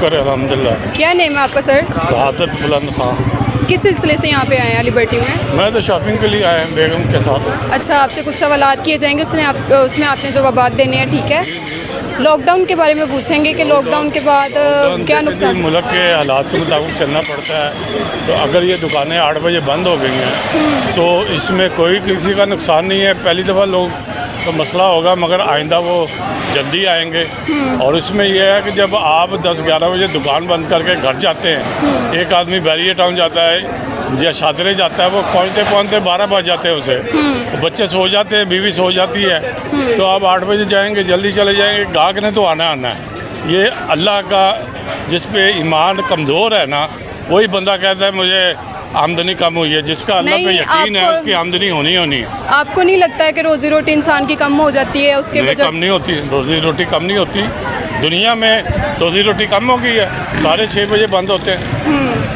शुक्र है अल्हम्दुलिल्लाह। क्या नेम है आपका सर? शहादत बुलंद खां। किस सिलसिले से यहाँ पे आए हैं लिबर्टी में? मैं तो शॉपिंग के लिए आया हूँ बेगम के साथ। अच्छा, आपसे कुछ सवालात किए जाएंगे, उसमें आपने जवाबात देने हैं, ठीक है? लॉकडाउन के बारे में पूछेंगे कि लॉकडाउन के बाद क्या नुकसान? मुल्क के हालात के मुताबिक चलना पड़ता है। तो अगर ये दुकानें 8 बजे बंद हो गई हैं तो इसमें कोई किसी का नुकसान नहीं है। पहली दफ़ा लोग तो मसला होगा, मगर आइंदा वो जल्दी आएंगे। और इसमें यह है कि जब आप 10-11 बजे दुकान बंद करके घर जाते हैं, एक आदमी बैरियर टाउन जाता है या शादरे जाता है, वो पहुँचते 12 बज जाते हैं उसे। तो बच्चे सो जाते हैं, बीवी सो जाती है। तो आप 8 बजे जाएंगे, जल्दी चले जाएंगे। गाहक ने तो आना है। ये अल्लाह का जिस पे ईमान कमज़ोर है ना, वही बंदा कहता है मुझे आमदनी कम हुई है। जिसका अल्लाह पे यकीन है उसकी आमदनी होनी है। आपको नहीं लगता है कि रोज़ी रोटी इंसान की कम हो जाती है? उसके नहीं, कम नहीं होती। रोज़ी रोटी कम नहीं होती। दुनिया में रोज़ी रोटी कम हो गई है। 6:30 बजे बंद होते हैं।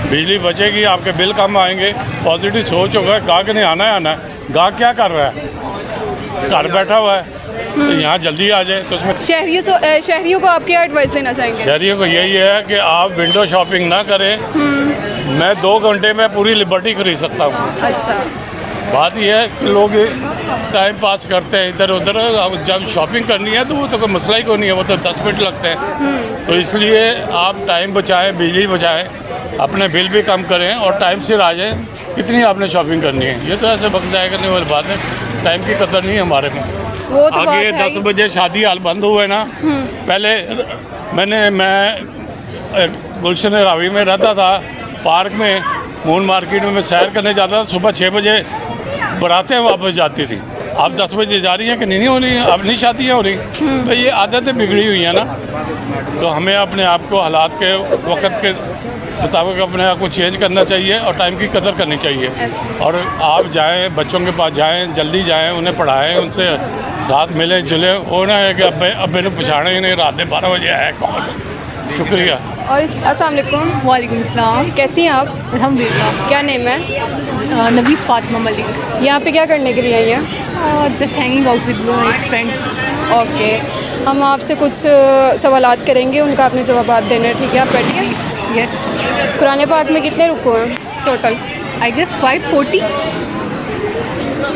बिजली बचेगी, आपके बिल कम आएंगे। पॉजिटिव सोच होगा, गाहक ने आना है। गाहक क्या कर रहा है? घर बैठा हुआ है। तो यहाँ जल्दी आ जाए। तो उसमें शहरियों को आप क्या एडवाइस देना चाहेंगे? शहरियों को यही है कि आप विंडो शॉपिंग ना करें। मैं 2 घंटे में पूरी लिबर्टी खरीद सकता हूँ। अच्छा, बात यह है कि लोग टाइम पास करते हैं इधर उधर। जब शॉपिंग करनी है तो वो तो कोई मसला ही कोई नहीं है, वो तो 10 मिनट लगते हैं। तो इसलिए आप टाइम बचाएं, बिजली बचाएं, अपने बिल भी कम करें और टाइम से आ जाएं। कितनी आपने शॉपिंग करनी है? ये तो ऐसे वक्त ज़ाया करने वाली बात है। टाइम की कदर नहीं है हमारे में। वो तो आगे 10 बजे शादी हाल बंद हुए ना। पहले मैं गुलशन रावी में रहता था, पार्क में मून मार्केट में मैं सैर करने जाता था। सुबह 6 बजे बारातें वापस जाती थी। अब 10 बजे जा रही हैं कि नहीं हो रही हैं, अब नहीं शादियाँ हो रही। तो ये आदतें बिगड़ी हुई हैं ना। तो हमें अपने आप को हालात के वक्त के मुताबिक अपने आप को चेंज करना चाहिए और टाइम की कदर करनी चाहिए। और आप जाएं, बच्चों के पास जाएं, जल्दी जाएं, उन्हें पढ़ाएं, उनसे साथ मिले जुले। होना है कि अब्बे ने पछाड़े ही नहीं, रात 12 बजे आए कौन। शुक्रिया। और अस्सलाम वालेकुम। वालेकुम अस्सलाम। कैसी हैं आप? अल्हम्दुलिल्लाह। क्या नेम है? नबी फातिमा मलिक। यहाँ पे क्या करने के लिए आई हैं? Just hanging out with my friends. Okay, हम आपसे कुछ सवालात करेंगे, उनका आपने जवाबात देने हैं, ठीक है? आप बैठिए। यस। कुरान पाक में कितने रुकू हैं टोटल? I guess 540।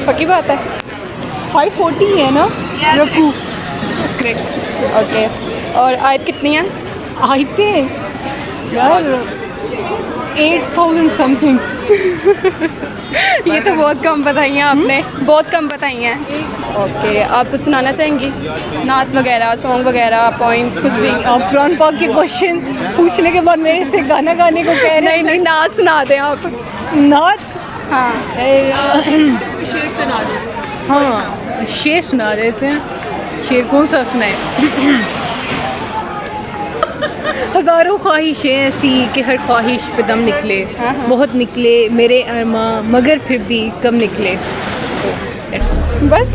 पक्की बात है? 540 है ना रुकू? करेक्ट। ओके, और आयत कितनी है? आते यार 8000 समथिंग। ये तो बहुत कम बताई हैं आपने, बहुत कम बताई हैं। ओके, आप कुछ सुनाना चाहेंगी? नात वगैरह, सॉन्ग वगैरह, पॉइंट्स, कुछ भी? आप कुरान पाक के क्वेश्चन पूछने के बाद मेरे से गाना गाने को कह रहे हैं। नहीं, नात सुना दें आप। नात? हाँ, शेर सुना दो। हाँ, शेर सुना देते हैं। शेर कौन सा सुनाए? हज़ारों ख्वाहिशें ऐसी कि हर ख्वाहिश पे दम निकले। बहुत निकले मेरे अरमा, मगर फिर भी कम निकले। बस